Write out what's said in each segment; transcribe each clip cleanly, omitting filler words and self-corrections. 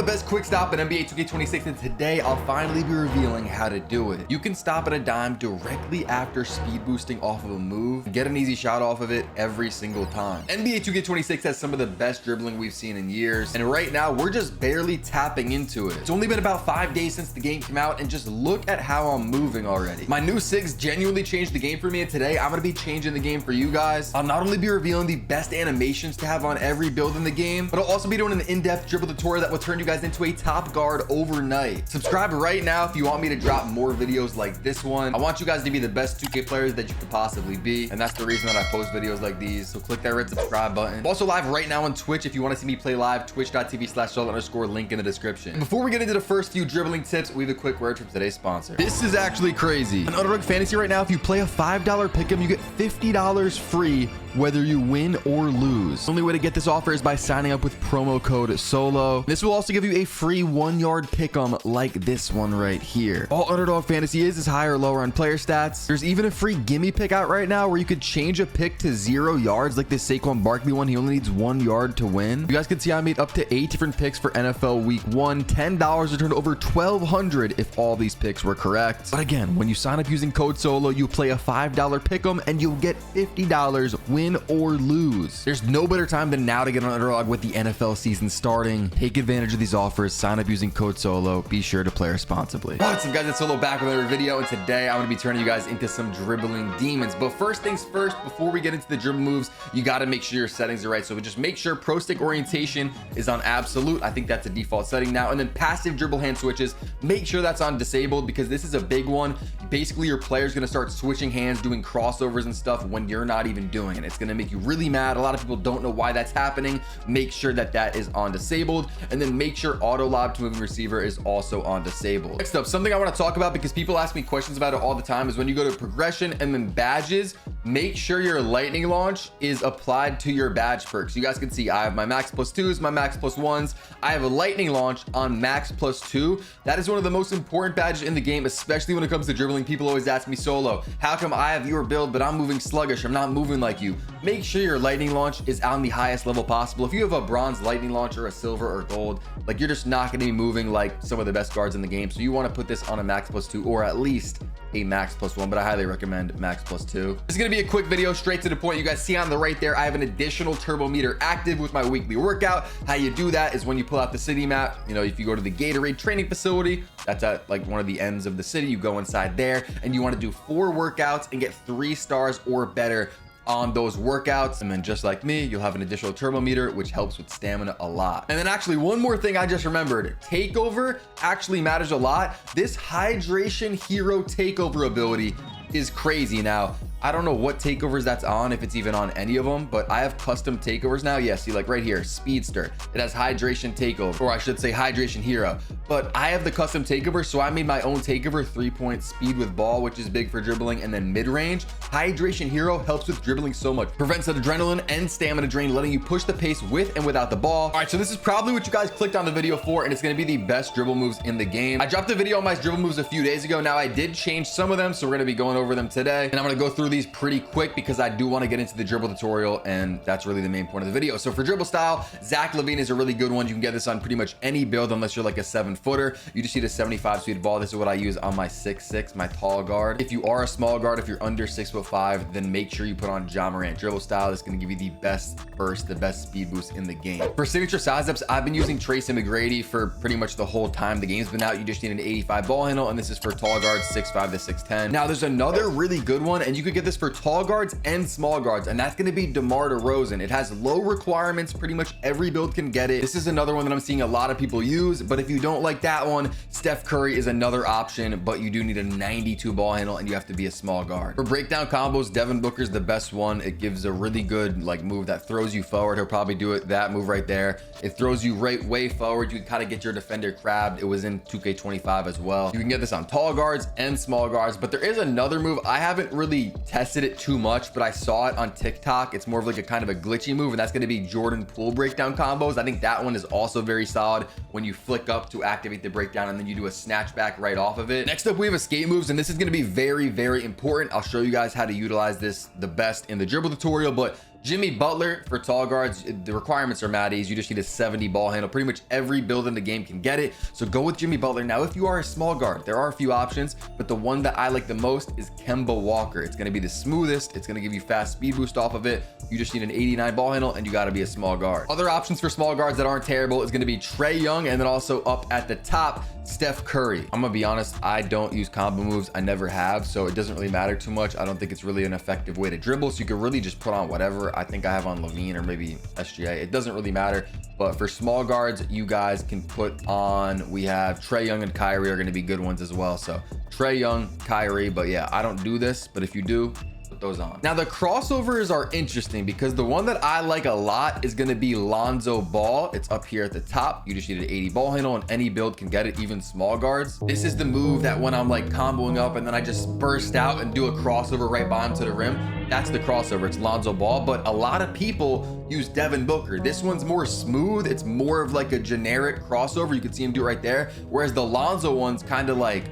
the best quick stop in NBA 2K26, and today I'll finally be revealing how to do it. You can stop at a dime directly after speed boosting off of a move and get an easy shot off of it every single time. NBA 2K26 has some of the best dribbling we've seen in years, and right now we're just barely tapping into it. It's only been about 5 days since the game came out, and just look at how I'm moving already. My new SIGs genuinely changed the game for me, and today I'm going to be changing the game for you guys. I'll not only be revealing the best animations to have on every build in the game, but I'll also be doing an in-depth dribble tutorial that will turn you guys into a top guard overnight. Subscribe right now if you want me to drop more videos like this one. I want you guys to be the best 2K players that you could possibly be, and that's the reason that I post videos like these. So click that red subscribe button. I'm also live right now on Twitch if you want to see me play live. Twitch.tv/Charlotte_, link in the description. And before we get into the first few dribbling tips, we have a quick word from today's sponsor. This is actually crazy. On Underdog Fantasy right now, if you play a $5 pick'em, you get $50 free whether you win or lose. The only way to get this offer is by signing up with promo code SOLO. This will also give you a free 1-yard pick'em like this one right here. All Underdog Fantasy is high or lower on player stats. There's even a free gimme pick out right now where you could change a pick to 0 yards, like this Saquon Barkley one. He only needs 1 yard to win. You guys can see I made up to 8 different picks for NFL week 1. $10 returned over 1,200 if all these picks were correct. But again, when you sign up using code SOLO, you play a $5 pick'em and you'll get $50 win or lose. There's no better time than now to get on Underdog with the NFL season starting. Take advantage of these offers. Sign up using code SOLO. Be sure to play responsibly. What's up, guys? It's Solo back with another video, and today I'm going to be turning you guys into some dribbling demons. But first things first, before we get into the dribble moves, you got to make sure your settings are right. So just make sure pro stick orientation is on absolute. I think that's a default setting now. And then passive dribble hand switches, make sure that's on disabled, because this is a big one. Basically, your player's going to start switching hands, doing crossovers and stuff when you're not even doing it. It's going to make you really mad. A lot of people don't know why that's happening. Make sure that that is on disabled, and then make sure auto lob to moving receiver is also on disabled. Next up, something I want to talk about because people ask me questions about it all the time, is when you go to progression and then badges, make sure your lightning launch is applied to your badge perks. You guys can see I have my max +2s, my max +1s. I have a lightning launch on max +2. That is one of the most important badges in the game, especially when it comes to dribbling. People always ask me, Solo, how come I have your build but I'm moving sluggish? I'm not moving like you. Make sure your lightning launch is on the highest level possible. If you have a bronze lightning launch or a silver or gold, like, you're just not going to be moving like some of the best guards in the game. So you want to put this on a max +2 or at least a max +1, but I highly recommend max +2. This is going to be a quick video, straight to the point. You guys see on the right there, I have an additional turbo meter active with my weekly workout. How you do that is when you pull out the city map. You know, if you go to the Gatorade training facility, that's at like one of the ends of the city, you go inside there and you want to do 4 workouts and get 3 stars or better on those workouts. And then just like me, you'll have an additional turbo meter, which helps with stamina a lot. And then actually one more thing I just remembered, takeover actually matters a lot. This hydration hero takeover ability is crazy. Now, I don't know what takeovers that's on, if it's even on any of them, but I have custom takeovers now. Yeah, see, like right here, Speedster, it has hydration takeover, or I should say hydration hero, but I have the custom takeover. So I made my own takeover, 3-point speed with ball, which is big for dribbling, and then mid-range. Hydration hero helps with dribbling so much, prevents that adrenaline and stamina drain, letting you push the pace with and without the ball. All right, so this is probably what you guys clicked on the video for, and it's going to be the best dribble moves in the game. I dropped a video on my dribble moves a few days ago. Now I did change some of them, so we're going to be going over them today, and I'm going to go through these pretty quick because I do want to get into the dribble tutorial, and that's really the main point of the video. So for dribble style, Zach LaVine is a really good one. You can get this on pretty much any build unless you're like a 7-footer. You just need a 75 speed ball. This is what I use on my 6'6", my tall guard. If you are a small guard, if you're under 6'5", then make sure you put on Ja Morant. Dribble style is going to give you the best burst, the best speed boost in the game. For signature size ups, I've been using Tracy McGrady for pretty much the whole time the game's been out. You just need an 85 ball handle, and this is for tall guards 6'5" to 6'10". Now there's another really good one, and you could get this for tall guards and small guards, and that's going to be DeMar DeRozan. It has low requirements. Pretty much every build can get it. This is another one that I'm seeing a lot of people use, but if you don't like that one, Steph Curry is another option, but you do need a 92 ball handle and you have to be a small guard. For breakdown combos, Devin Booker's the best one. It gives a really good like move that throws you forward. He'll probably do it, that move right there. It throws you right way forward. You can kind of get your defender crabbed. It was in 2K25 as well. You can get this on tall guards and small guards, but there is another move. I haven't really tested it too much, but I saw it on TikTok. It's more of like a kind of a glitchy move, and that's going to be Jordan Poole breakdown combos. I think that one is also very solid when you flick up to activate the breakdown and then you do a snatch back right off of it. Next up, we have escape moves, and this is going to be very, very important. I'll show you guys how to utilize this the best in the dribble tutorial, but Jimmy Butler for tall guards, the requirements are mad easy. You just need a 70 ball handle. Pretty much every build in the game can get it. So go with Jimmy Butler. Now, if you are a small guard, there are a few options, but the one that I like the most is Kemba Walker. It's going to be the smoothest. It's going to give you fast speed boost off of it. You just need an 89 ball handle and you got to be a small guard. Other options for small guards that aren't terrible is going to be Trae Young, and then also up at the top, Steph Curry. I'm gonna be honest, I don't use combo moves. I never have, so it doesn't really matter too much. I don't think it's really an effective way to dribble, so you can really just put on whatever. I think I have on Levine or maybe SGA. It doesn't really matter. But for small guards, you guys can put on, we have Trae Young and Kyrie are going to be good ones as well. So Trae Young, Kyrie, but yeah, I don't do this, but if you do, put those on. Now the crossovers are interesting because the one that I like a lot is going to be Lonzo Ball. It's up here at the top. You just need an 80 ball handle and any build can get it, even small guards. This is the move that when I'm like comboing up and then I just burst out and do a crossover right by him to the rim, that's the crossover. It's Lonzo Ball, but a lot of people use Devin Booker. This one's more smooth. It's more of like a generic crossover. You can see him do it right there. Whereas the Lonzo one's kind of like,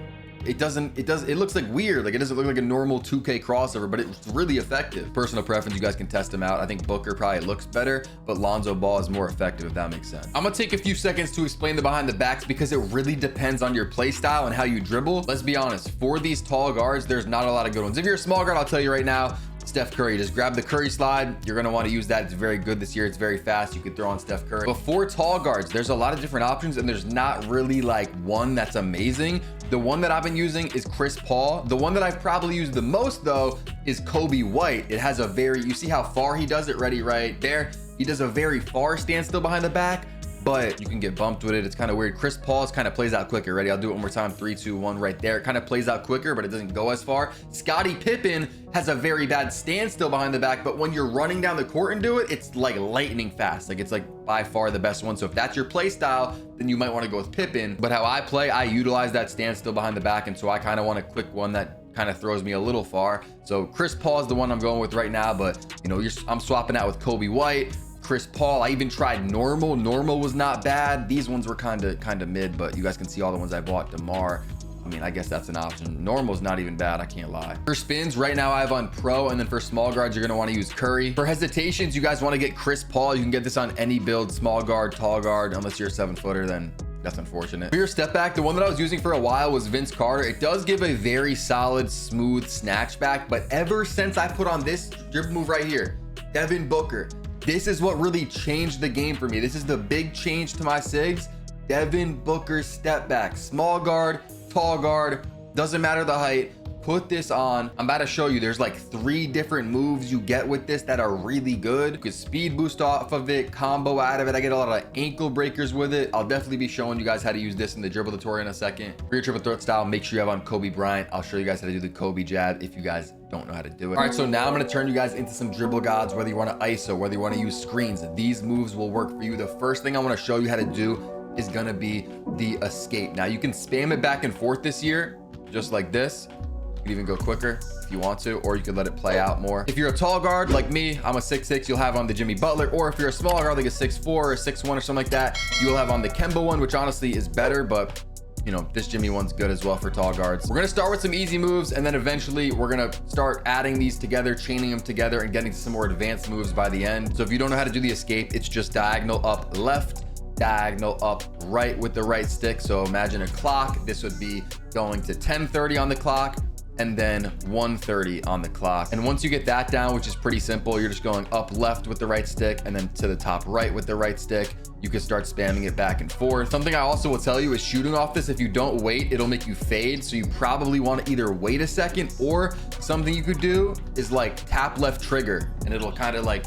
it looks like weird. Like it doesn't look like a normal 2K crossover, but it's really effective. Personal preference, you guys can test them out. I think Booker probably looks better, but Lonzo Ball is more effective, if that makes sense. I'm gonna take a few seconds to explain the behind the backs because it really depends on your play style and how you dribble. Let's be honest, for these tall guards, there's not a lot of good ones. If you're a small guard, I'll tell you right now, Steph Curry, just grab the Curry slide. You're gonna want to use that. It's very good this year. It's very fast. You could throw on Steph Curry. Before tall guards, there's a lot of different options and there's not really like one that's amazing. The one that I've been using is Chris Paul. The one that I've probably used the most though is Kobe White. It has a very, you see how far he does it right there. He does a very far standstill behind the back, but you can get bumped with it. It's kind of weird. Chris Paul's kind of plays out quicker. Ready? I'll do it one more time. 3, 2, 1 right there. It kind of plays out quicker, but it doesn't go as far. Scottie Pippen has a very bad standstill behind the back, but when you're running down the court and do it, it's like lightning fast. Like it's like by far the best one. So if that's your play style, then you might want to go with Pippen. But how I play, I utilize that standstill behind the back. And so I kind of want a quick one that kind of throws me a little far. So Chris Paul is the one I'm going with right now, but you know, I'm swapping out with Kobe White, Chris Paul. I even tried normal. Normal was not bad. These ones were kind of mid, but you guys can see all the ones I bought. DeMar, I mean, I guess that's an option. Normal's not even bad, I can't lie. For spins, right now I have on pro, and then for small guards, you're gonna wanna use Curry. For hesitations, you guys wanna get Chris Paul. You can get this on any build, small guard, tall guard, unless you're a 7-footer, then that's unfortunate. For your step back, the one that I was using for a while was Vince Carter. It does give a very solid, smooth snatch back, but ever since I put on this dribble move right here, Devin Booker, this is what really changed the game for me. This is the big change to my SIGs. Devin Booker's step back, small guard, tall guard, doesn't matter the height. Put this on. I'm about to show you, there's like 3 different moves you get with this that are really good. You can speed boost off of it, combo out of it. I get a lot of ankle breakers with it. I'll definitely be showing you guys how to use this in the dribble tutorial in a second. For your triple threat style, make sure you have on Kobe Bryant. I'll show you guys how to do the Kobe jab if you guys don't know how to do it. All right, so now I'm gonna turn you guys into some dribble gods, whether you wanna ISO, whether you wanna use screens. These moves will work for you. The first thing I wanna show you how to do is gonna be the escape. Now you can spam it back and forth this year, just like this. You can even go quicker if you want to, or you could let it play out more. If you're a tall guard like me, I'm a 6'6", you'll have on the Jimmy Butler, or if you're a small guard like a 6'4" or a 6'1" or something like that, you will have on the Kemba one, which honestly is better, but you know, this Jimmy one's good as well for tall guards. We're gonna start with some easy moves, and then eventually we're gonna start adding these together, chaining them together, and getting to some more advanced moves by the end. So if you don't know how to do the escape, it's just diagonal up left, diagonal up right with the right stick. So imagine a clock. This would be going to 10:30 on the clock, and then 1:30 on the clock. And once you get that down, which is pretty simple, you're just going up left with the right stick and then to the top right with the right stick. You can start spamming it back and forth. Something I also will tell you is shooting off this, if you don't wait, it'll make you fade. So you probably want to either wait a second, or something you could do is like tap left trigger, and it'll kind of like,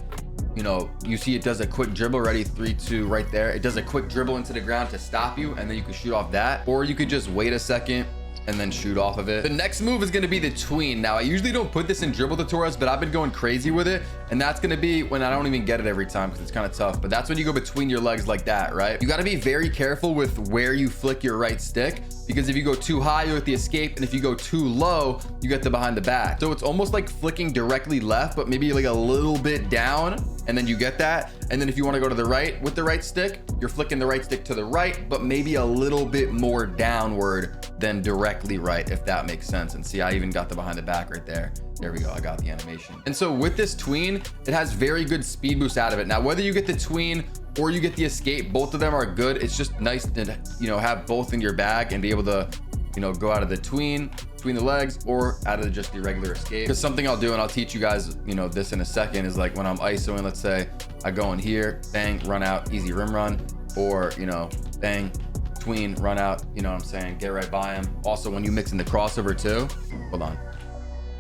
you know, you see it does a quick dribble. Ready? 3, 2 right there. It does a quick dribble into the ground to stop you, and then you can shoot off that, or you could just wait a second and then shoot off of it. The next move is going to be the tween. Now I usually don't put this in dribble tutorials, but I've been going crazy with it, and that's going to be when I don't even get it every time because it's kind of tough. But that's when you go between your legs like that, right? You got to be very careful with where you flick your right stick, because if you go too high, you get the escape, and if you go too low, you get the behind the back. So it's almost like flicking directly left, but maybe like a little bit down, and then you get that. And then if you want to go to the right with the right stick, you're flicking the right stick to the right, but maybe a little bit more downward than directly right, if that makes sense. And see, I even got the behind the back right there. There we go. I got the animation. And so with this tween, it has very good speed boost out of it. Now, whether you get the tween or you get the escape, both of them are good. It's just nice to, you know, have both in your bag and be able to, you know, go out of the tween, between the legs, or out of just the regular escape. Because something I'll do, and I'll teach you guys, you know, this in a second, is like when I'm ISOing, let's say I go in here, bang, run out, easy rim run, or, you know, bang, tween, run out, you know what I'm saying, get right by him. Also, when you mix in the crossover too, hold on,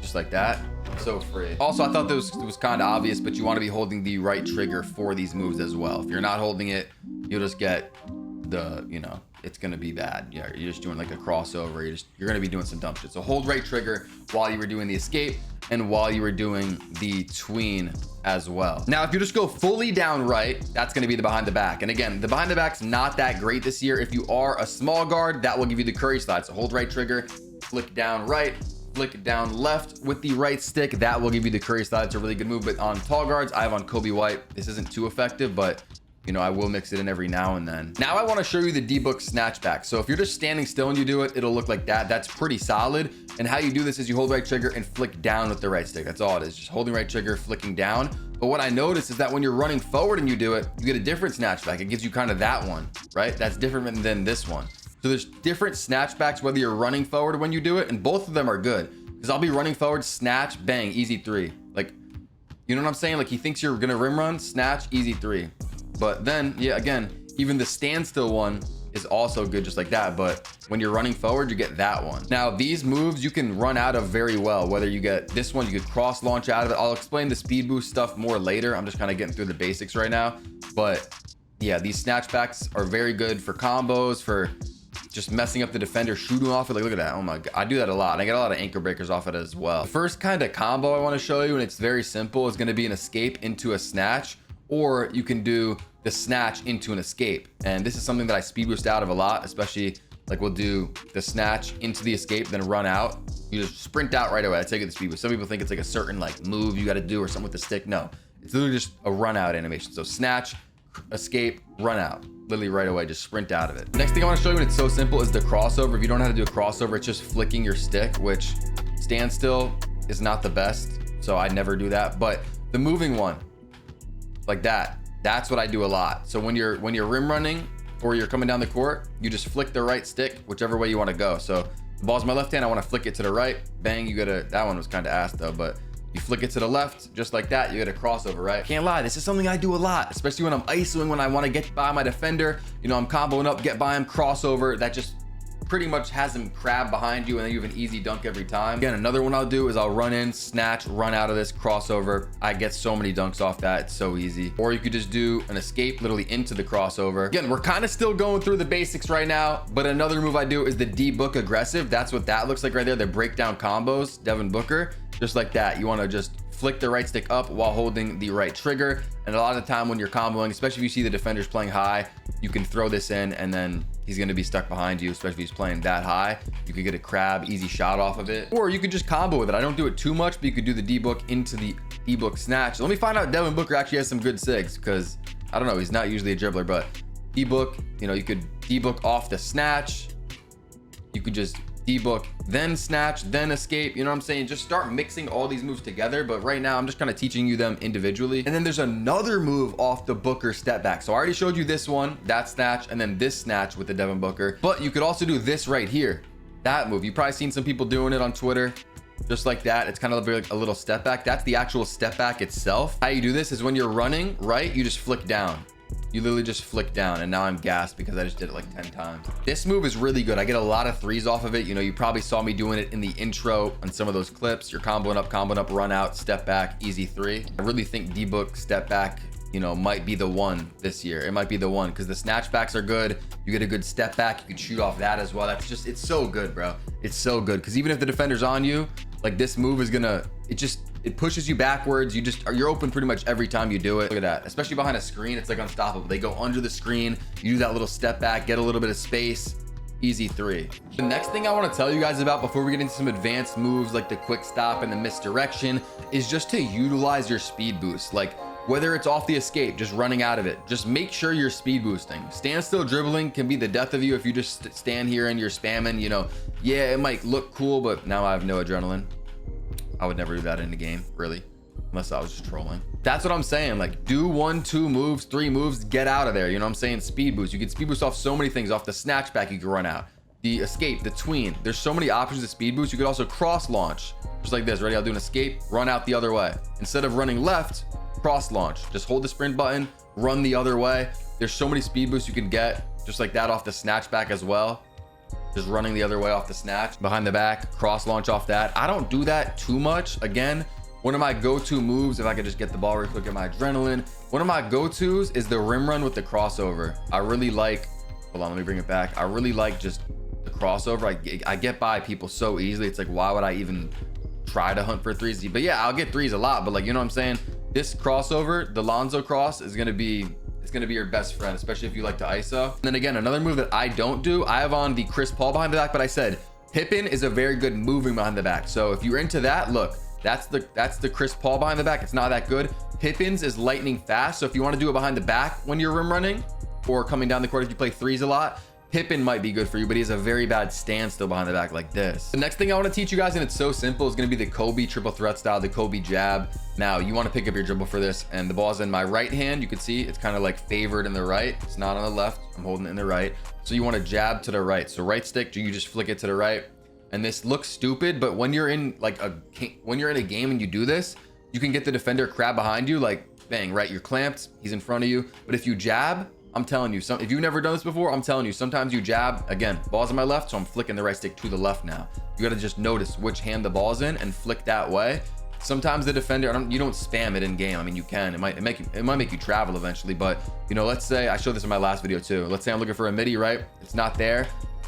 just like that, so free. Also, I thought this was kind of obvious, but you want to be holding the right trigger for these moves as well. If you're not holding it, you'll just get the, you know, it's gonna be bad. Yeah, you're just doing like a crossover. You're gonna be doing some dumb shit. So hold right trigger while you were doing the escape and while you were doing the tween as well. Now, if you just go fully down right, that's gonna be the behind the back. And again, the behind the back's not that great this year. If you are a small guard, that will give you the curry slide. So hold right trigger, flick down right, flick down left with the right stick. That will give you the curry slide. It's a really good move. But on tall guards, I have on Kobe White. This isn't too effective, but you know, I will mix it in every now and then. Now I want to show you the D-Book snatchback. So if you're just standing still and you do it, it'll look like that. That's pretty solid. And how you do this is you hold right trigger and flick down with the right stick. That's all it is, just holding right trigger, flicking down. But what I noticed is that when you're running forward and you do it, you get a different snatchback. It gives you kind of that one, right? That's different than this one. So there's different snatchbacks whether you're running forward when you do it, and both of them are good. Because I'll be running forward, snatch, bang, easy three. Like, you know what I'm saying? Like he thinks you're gonna rim run, snatch, easy three. But then, yeah, again, even the standstill one is also good just like that. But when you're running forward, you get that one. Now, these moves you can run out of very well. Whether you get this one, you could cross launch out of it. I'll explain the speed boost stuff more later. I'm just kind of getting through the basics right now. But yeah, these snatchbacks are very good for combos, for just messing up the defender, shooting off it. Like, look at that. Oh my God. I do that a lot. I get a lot of anchor breakers off it as well. The first kind of combo I want to show you, and it's very simple, is going to be an escape into a snatch, or you can do the snatch into an escape. And this is something that I speed boost out of a lot, especially like we'll do the snatch into the escape, then run out. You just sprint out right away. That's how you get the speed boost. Some people think it's like a certain like move you got to do or something with the stick. No, it's literally just a run out animation. So snatch, escape, run out, literally right away, just sprint out of it. Next thing I want to show you, and it's so simple, is the crossover. If you don't know how to do a crossover, it's just flicking your stick, which standstill is not the best, so I never do that. But the moving one, like that, that's what I do a lot. So when you're rim running or you're coming down the court, you just flick the right stick whichever way you want to go. So the ball's in my left hand, I want to flick it to the right, bang, you get a, that one was kind of ass though, but you flick it to the left, just like that, you get a crossover, right? Can't lie, this is something I do a lot, especially when I'm isoing, when I want to get by my defender, you know, I'm comboing up, get by him, crossover, that just pretty much has him crab behind you, and then you have an easy dunk every time. Again, another one I'll do is I'll run in, snatch, run out of this crossover. I get so many dunks off that, it's so easy. Or you could just do an escape literally into the crossover. Again, we're kind of still going through the basics right now, but another move I do is the D-Book aggressive. That's what that looks like right there, the breakdown combos, Devin Booker, just like that. You want to just flick the right stick up while holding the right trigger. And a lot of the time when you're comboing, especially if you see the defenders playing high, you can throw this in and then he's going to be stuck behind you, especially if he's playing that high. You could get a crab, easy shot off of it. Or you could just combo with it. I don't do it too much, but you could do the D-Book into the D-Book snatch. Let me find out Devin Booker actually has some good sigs, because I don't know, he's not usually a dribbler, but D-Book, you know, you could D-Book off the snatch. You could just D-Book, then snatch, then escape. You know what I'm saying? Just start mixing all these moves together. But right now I'm just kind of teaching you them individually. And then there's another move off the Booker step back. So I already showed you this one, that snatch, and then this snatch with the Devin Booker. But you could also do this right here, that move. You've probably seen some people doing it on Twitter, just like that. It's kind of like a little step back. That's the actual step back itself. How you do this is when you're running, right? You just flick down. You literally just flick down, and now I'm gassed because I just did it like 10 times. This move is really good. I get a lot of threes off of it. You know, you probably saw me doing it in the intro on some of those clips. You're comboing up, run out, step back, easy three. I really think D-Book step back, you know, might be the one this year. It might be the one because the snatchbacks are good. You get a good step back. You can shoot off that as well. That's just, it's so good, bro. It's so good because even if the defender's on you, like this move is gonna, it pushes you backwards. You're open pretty much every time you do it. Look at that, especially behind a screen, it's like unstoppable. They go under the screen, you do that little step back, get a little bit of space, easy three. The next thing I want to tell you guys about before we get into some advanced moves like the quick stop and the misdirection is just to utilize your speed boost. Like whether it's off the escape, just running out of it, just make sure you're speed boosting. Standstill dribbling can be the death of you if you just stand here and you're spamming, you know. Yeah, it might look cool, but now I have no adrenaline. I would never do that in the game, really, unless I was just trolling. That's what I'm saying. Like, do 1, 2 moves, 3 moves, get out of there. You know what I'm saying? Speed boost. You can speed boost off so many things. Off the snatch back, you can run out. The escape, the tween. There's so many options to speed boost. You could also cross launch, just like this. Ready? I'll do an escape, run out the other way. Instead of running left, cross launch. Just hold the sprint button, run the other way. There's so many speed boosts you can get, just like that off the snatch back as well. Just running the other way off the snatch, behind the back, cross launch off that. I don't do that too much. Again, one of my go-to moves, if I could just get the ball real quick, get my adrenaline. One of my go-tos is the rim run with the crossover. I really like, hold on, let me bring it back. I really like just the crossover. I get by people so easily. It's like, why would I even try to hunt for threes? But yeah, I'll get threes a lot, but like, you know what I'm saying? This crossover, the Lonzo cross, is gonna be, it's gonna be your best friend, especially if you like to ISO. And then again, another move that I don't do, I have on the Chris Paul behind the back, but I said Pippen is a very good moving behind the back. So if you're into that, look, that's the Chris Paul behind the back. It's not that good. Pippen's is lightning fast. So if you want to do it behind the back when you're rim running or coming down the court, if you play threes a lot, Pippen might be good for you, but he has a very bad standstill behind the back like this. The next thing I want to teach you guys, and it's so simple, is going to be the Kobe triple threat style, the Kobe jab. Now you want to pick up your dribble for this, and the ball's in my right hand. You can see it's kind of like favored in the right. It's not on the left. I'm holding it in the right. So you want to jab to the right. So right stick, you just flick it to the right. And this looks stupid, but when you're in when you're in a game and you do this, you can get the defender crab behind you, like bang, right? You're clamped, he's in front of you. But if you jab, I'm telling you, if you've never done this before, I'm telling you, sometimes you jab, again, ball's on my left, so I'm flicking the right stick to the left now. You gotta just notice which hand the ball's in and flick that way. Sometimes the defender, you don't spam it in game. I mean, you can, it might make you travel eventually, but you know, let's say, I showed this in my last video too. Let's say I'm looking for a midi, right? It's not there.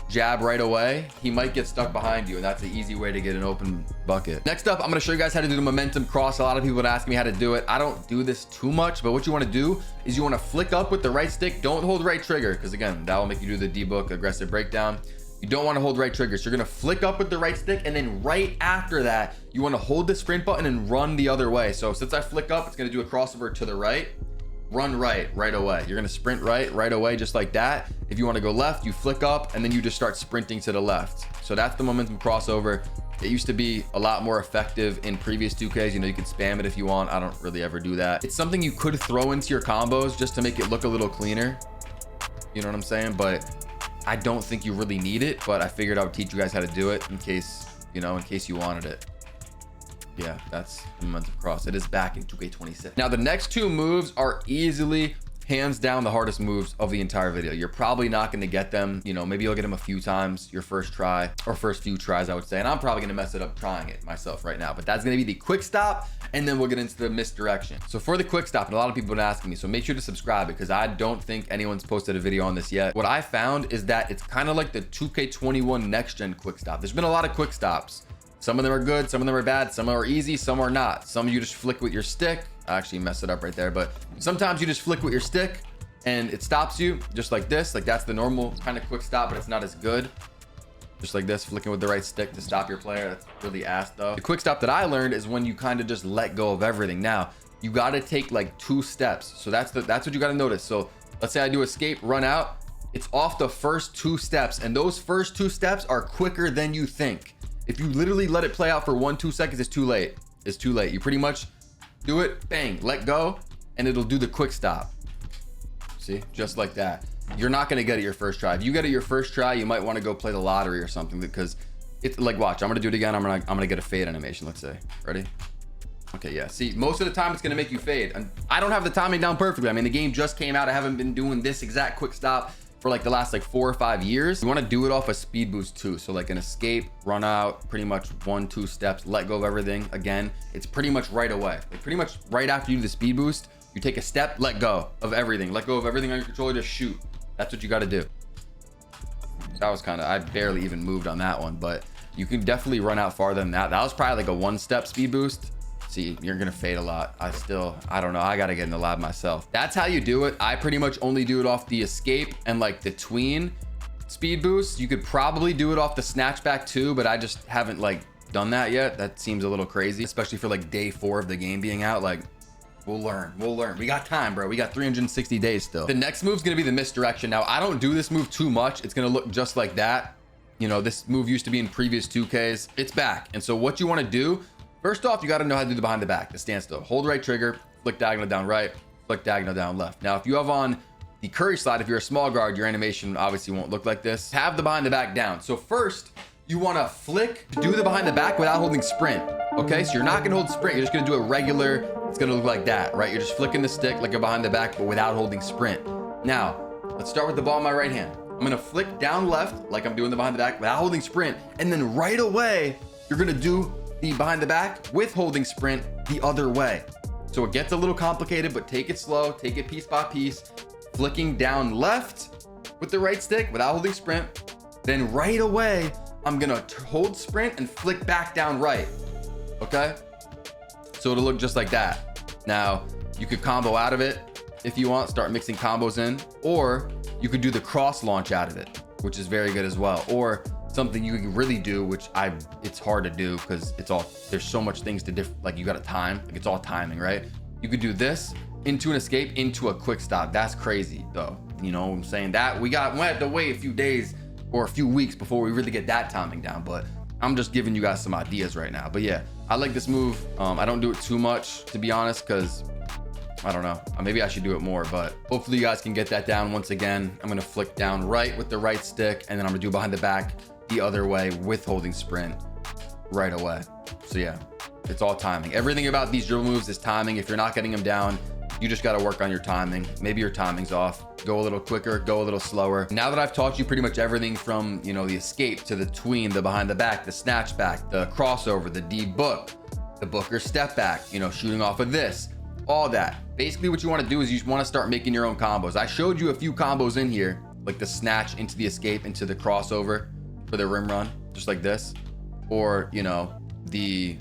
Jab right away, he might get stuck behind you, and that's the easy way to get an open bucket. Next up, I'm going to show you guys how to do the momentum cross. A lot of people would ask me how to do it. I don't do this too much, but what you want to do is you want to flick up with the right stick. Don't hold right trigger, because again, that will make you do the D-book aggressive breakdown. You don't want to hold right trigger, so you're going to flick up with the right stick, and then right after that, you want to hold the sprint button and run the other way. So since I flick up, it's going to do a crossover to the right. Run right away. You're gonna sprint right away, just like that. If you want to go left, you flick up and then you just start sprinting to the left. So that's the momentum crossover. It used to be a lot more effective in previous 2Ks. You know, you can spam it if you want. I don't really ever do that. It's something you could throw into your combos just to make it look a little cleaner. You know what I'm saying? But I don't think you really need it, but I figured I would teach you guys how to do it in case, you know, in case you wanted it. Yeah, that's the momentum cross. It is back in 2K26. Now the next two moves are easily, hands down, the hardest moves of the entire video. You're probably not going to get them. You know, maybe you'll get them a few times your first try, or first few tries, I would say. And I'm probably going to mess it up trying it myself right now. But that's going to be the quick stop, and then we'll get into the misdirection. So for the quick stop, and a lot of people have been asking me, so make sure to subscribe, because I don't think anyone's posted a video on this yet. What I found is that it's kind of like the 2K21 next gen quick stop. There's been a lot of quick stops. Some of them are good, some of them are bad, some are easy, some are not. Some you just flick with your stick. I actually messed it up right there, but sometimes you just flick with your stick and it stops you, just like this. Like, that's the normal kind of quick stop, but it's not as good. Just like this, flicking with the right stick to stop your player. That's really ass though. The quick stop that I learned is when you kind of just let go of everything. Now, you gotta take like 2 steps. So that's what you gotta notice. So let's say I do escape, run out. It's off the first 2 steps, and those first 2 steps are quicker than you think. If you literally let it play out for 1-2 seconds, it's too late. It's too late. You pretty much do it, bang, let go, and it'll do the quick stop. See, just like that. You're not gonna get it your first try. If you get it your first try, you might want to go play the lottery or something, because it's like, watch, I'm gonna do it again. I'm gonna get a fade animation. Let's say, ready? Okay, yeah. See, most of the time it's gonna make you fade, and I don't have the timing down perfectly. I mean, the game just came out. I haven't been doing this exact quick stop for like the last like 4 or 5 years. You want to do it off a speed boost too. So like an escape, run out, pretty much 1-2 steps, let go of everything. Again, it's pretty much right away. Like pretty much right after you do the speed boost, you take a step, let go of everything. Let go of everything on your controller, just shoot. That's what you got to do. That was kind of, I barely even moved on that one, but you can definitely run out farther than that. That was probably like a 1-step speed boost. See, you're gonna fade a lot. I don't know, I gotta get in the lab myself. That's how you do it. I pretty much only do it off the escape and like the tween speed boost. You could probably do it off the snatchback too, but I just haven't like done that yet. That seems a little crazy, especially for like day 4 of the game being out. Like, we'll learn. We got time, bro. We got 360 days still. The next move is gonna be the misdirection. Now, I don't do this move too much. It's gonna look just like that. You know, this move used to be in previous 2Ks. It's back. And so what you wanna do, First off, you got to know how to do the behind the back, the standstill. Hold right trigger, flick diagonal down right, flick diagonal down left. Now, if you have on the Curry slide, if you're a small guard, your animation obviously won't look like this. Have the behind the back down. So first, you want to flick to do the behind the back without holding sprint. Okay, so you're not gonna hold sprint. You're just gonna do a regular. It's gonna look like that, right? You're just flicking the stick like a behind the back, but without holding sprint. Now, let's start with the ball in my right hand. I'm gonna flick down left like I'm doing the behind the back without holding sprint, and then right away you're gonna do the behind the back with holding sprint the other way. So it gets a little complicated, but take it slow, take it piece by piece. Flicking down left with the right stick without holding sprint. Then right away, I'm gonna hold sprint and flick back down right. Okay? So it'll look just like that. Now, you could combo out of it if you want, start mixing combos in, or you could do the cross launch out of it, which is very good as well. Or something you can really do, which it's hard to do because there's so much things to like you gotta time, like it's all timing, right? You could do this into an escape, into a quick stop. That's crazy though. You know what I'm saying? That we had to wait a few days or a few weeks before we really get that timing down, but I'm just giving you guys some ideas right now. But yeah, I like this move. I don't do it too much, to be honest, because I don't know, maybe I should do it more, but hopefully you guys can get that down. Once again, I'm gonna flick down right with the right stick, and then I'm gonna do behind the back the other way with holding sprint right away. So yeah, it's all timing. Everything about these dribble moves is timing. If you're not getting them down, you just got to work on your timing. Maybe your timing's off. Go a little quicker, go a little slower. Now that I've taught you pretty much everything from, you know, the escape to the tween, the behind the back, the snatch back, the crossover, the deep book, the Booker step back, you know, shooting off of this, all that. Basically what you want to do is you want to start making your own combos. I showed you a few combos in here, like the snatch into the escape, into the crossover for the rim run, just like this. Or, you know, the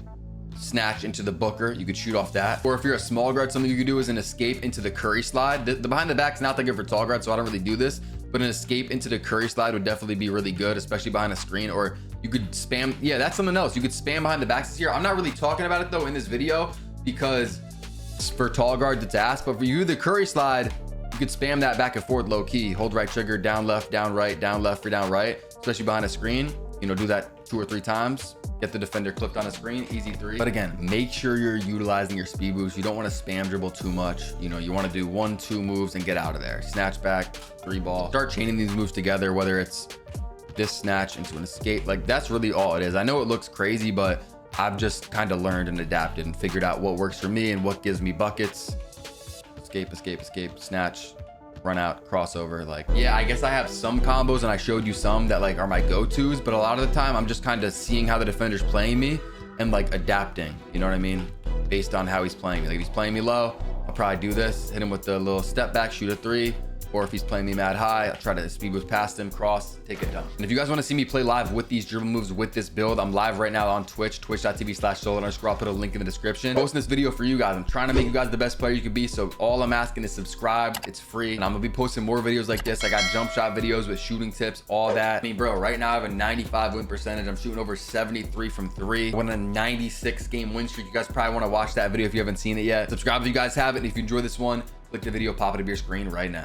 snatch into the Booker, you could shoot off that. Or if you're a small guard, something you could do is an escape into the Curry slide. The behind the back's not that good for tall guard, so I don't really do this, but an escape into the Curry slide would definitely be really good, especially behind a screen. Or you could spam, yeah, that's something else. You could spam behind the backs here. I'm not really talking about it though in this video because for tall guards it's ass, but for you, the Curry slide, you could spam that back and forth low key. Hold right trigger, down left, down right, down left, or down right, especially behind a screen. You know, do that 2 or 3 times. Get the defender clipped on a screen, easy 3. But again, make sure you're utilizing your speed boost. You don't want to spam dribble too much. You know, you want to do 1-2 moves and get out of there. Snatch back, 3 ball. Start chaining these moves together, whether it's this snatch into an escape. Like that's really all it is. I know it looks crazy, but I've just kind of learned and adapted and figured out what works for me and what gives me buckets. Escape, escape, escape, snatch, run out, crossover. Like, yeah, I guess I have some combos and I showed you some that like are my go-tos, but a lot of the time I'm just kind of seeing how the defender's playing me and like adapting, you know what I mean, based on how he's playing me. Like if he's playing me low, I'll probably do this, hit him with the little step back, shoot a 3. Or if he's playing me mad high, I'll try to speed boost past him, cross, take it down. And if you guys want to see me play live with these dribble moves with this build, I'm live right now on Twitch, twitch.tv/solo_. I'll put a link in the description. Posting this video for you guys. I'm trying to make you guys the best player you can be. So all I'm asking is subscribe. It's free. And I'm gonna be posting more videos like this. I got jump shot videos with shooting tips, all that. I mean, bro, right now I have a 95 win percentage. I'm shooting over 73 from 3. I won a 96 game win streak. You guys probably want to watch that video if you haven't seen it yet. Subscribe if you guys have it. And if you enjoy this one, click the video, pop it up your screen right now.